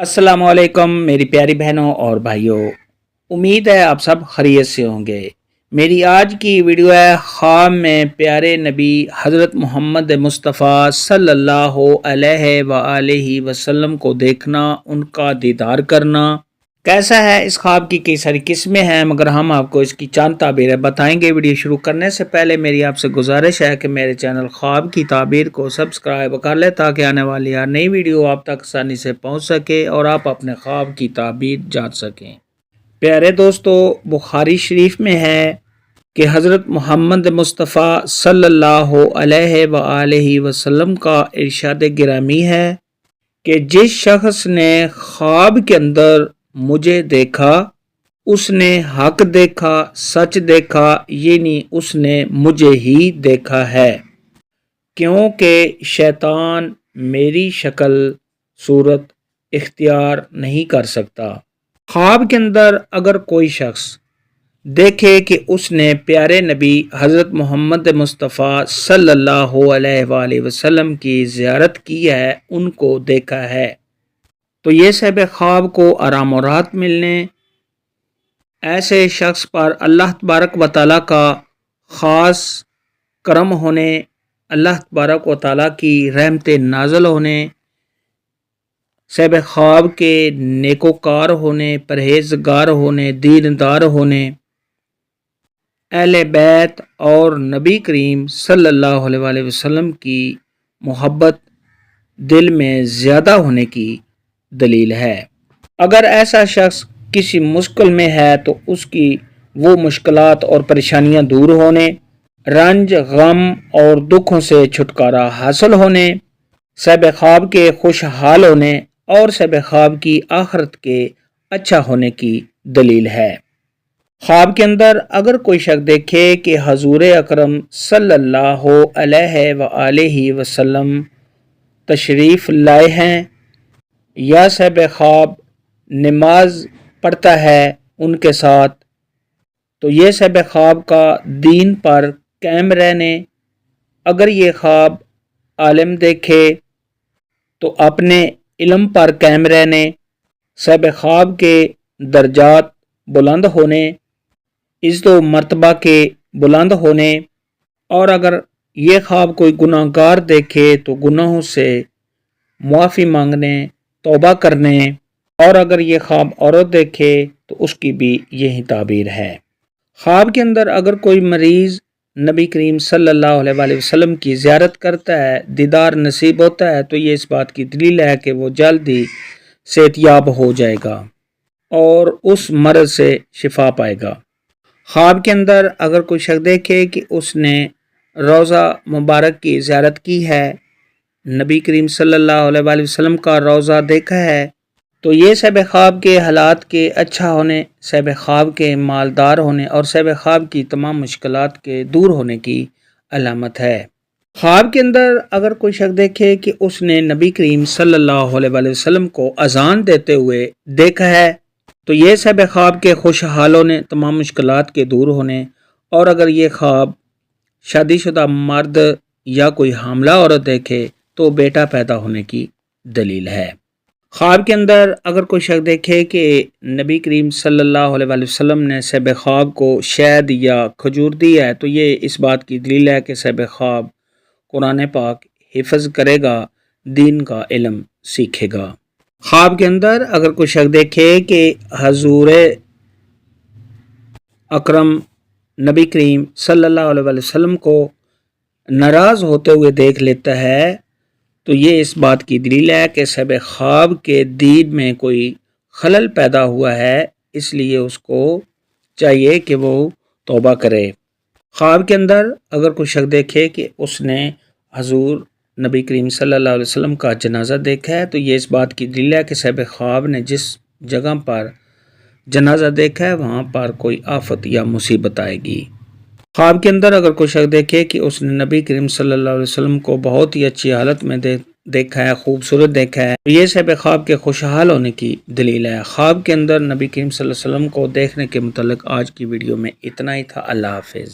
अस्सलाम वालेकुम मेरी प्यारी बहनों और भाइयों। उम्मीद है आप सब खैरियत से होंगे। मेरी आज की वीडियो है ख्वाब में प्यारे नबी हज़रत मोहम्मद मुस्तफ़ा सल्लल्लाहु अलैहि वसल्लम को देखना, उनका दीदार करना। कैसा है इस ख्वाब की कई सारी किस्में हैं, मगर हम आपको इसकी चंद ताबीरें बताएंगे। वीडियो शुरू करने से पहले मेरी आपसे गुजारिश है कि मेरे चैनल ख्वाब की ताबीर को सब्सक्राइब कर ले, ताकि आने वाली हर नई वीडियो आप तक आसानी से पहुंच सके और आप अपने ख्वाब की ताबीर जान सकें। प्यारे दोस्तों, बुखारी शरीफ में है कि हज़रत मोहम्मद मुस्तफ़ा सल्लल्लाहु अलैहि वसल्लम का इरशाद गिरामी है कि जिस शख्स ने ख्वाब के अंदर मुझे देखा, उसने हक देखा, सच देखा, यानी उसने मुझे ही देखा है, क्योंकि शैतान मेरी शक्ल सूरत इख्तियार नहीं कर सकता। ख्वाब के अंदर अगर कोई शख्स देखे कि उसने प्यारे नबी हज़रत मोहम्मद मुस्तफ़ा सल्लल्लाहु अलैहि वसल्लम की ज़ियारत की है, उनको देखा है, तो ये सब ख्वाब को आराम और राहत मिलने, ऐसे शख्स पर अल्लाह तबारक व तआला का ख़ास करम होने, अल्लाह तबारक व तआला की रहमतें नाज़िल होने, सब ख्वाब के नेकोकार होने, परहेज़गार होने, दीनदार होने, अहले बैत और नबी करीम सल्लल्लाहु अलैहि वसल्लम की मोहब्बत दिल में ज़्यादा होने की दलील है। अगर ऐसा शख्स किसी मुश्किल में है तो उसकी वो मुश्किलात और परेशानियां दूर होने, रंज गम और दुखों से छुटकारा हासिल होने, सब ख्वाब के खुशहाल होने और सब ख्वाब की आखिरत के अच्छा होने की दलील है। ख्वाब के अंदर अगर कोई शख्स देखे कि हजूर अकरम सल्लल्लाहु अलैहि वसल्लम तशरीफ़ लाए हैं, या सब ख्वाब नमाज पढ़ता है उनके साथ, तो ये सब ख्वाब का दीन पर कायम रहने। अगर ये ख्वाब आलिम देखे तो अपने इल्म पर कायम रहने, सब ख्वाब के दर्जात बुलंद होने, इज़्ज़त व मर्तबा के बुलंद होने। और अगर ये ख्वाब कोई गुनाहगार देखे तो गुनाहों से मुआफ़ी मांगने, तौबा करने। और अगर ये ख्वाब औरत देखे तो उसकी भी यही ताबीर है। ख्वाब के अंदर अगर कोई मरीज़ नबी करीम सल्लल्लाहु अलैहि वसल्लम की ज़ियारत करता है, दीदार नसीब होता है, तो ये इस बात की दलील है कि वो जल्द ही सेहतयाब हो जाएगा और उस मर्ज़ से शिफा पाएगा। ख्वाब के अंदर अगर कोई शख्स देखे कि उसने रोज़ा मुबारक की ज़ियारत की है, नबी करीम सल्लल्लाहु अलैहि वसल्लम का रोज़ा देखा है, तो ये सब ख्वाब के हालात के अच्छा होने, सब ख्वाब के मालदार होने और सब ख्वाब की तमाम मुश्किलात के दूर होने की अलामत है। ख्वाब के अंदर अगर कोई शख्स देखे कि उसने नबी करीम सल्लल्लाहु अलैहि वसल्लम को अजान देते हुए देखा है, तो ये सब ख्वाब के खुशहाल होने, तमाम मुश्किलात के दूर होने। और अगर ये ख्वाब शादीशुदा मर्द या कोई हामला औरत देखे तो बेटा पैदा होने की दलील है। ख्वाब के अंदर अगर कोई शख्स देखे कि नबी करीम सल्लल्लाहु अलैहि वसल्लम ने सब ख्वाब को शहद या खजूर दी है, तो ये इस बात की दलील है कि सब ख्वाब कुरान पाक हिफ्ज़ करेगा, दीन का इल्म सीखेगा। ख्वाब के अंदर अगर कोई शख्स देखे कि हजूर अकरम नबी करीम सल्लल्लाहु अलैहि वसल्लम को नाराज़ होते हुए देख लेता है, तो ये इस बात की दलील है कि सब ख्वाब के दीन में कोई खलल पैदा हुआ है, इसलिए उसको चाहिए कि वो तौबा करे। ख्वाब के अंदर अगर कोई शख्स देखे कि उसने हजूर नबी करीम सल्लल्लाहु अलैहि वसल्लम का जनाजा देखा है, तो ये इस बात की दलील है कि सब ख्वाब ने जिस जगह पर जनाजा देखा है वहाँ पर कोई आफत या मुसीबत आएगी। ख्वाब के अंदर अगर कोई शख्स देखे कि उसने नबी करीम सल्लल्लाहु अलैहि वसल्लम को बहुत ही अच्छी हालत में देखा है, खूबसूरत देखा है, तो ये सब ख्वाब के खुशहाल होने की दलील है। ख्वाब के अंदर नबी करीम सल्लल्लाहु अलैहि वसल्लम को देखने के मुतल्लिक़ आज की वीडियो में इतना ही था। अल्लाह हाफिज़।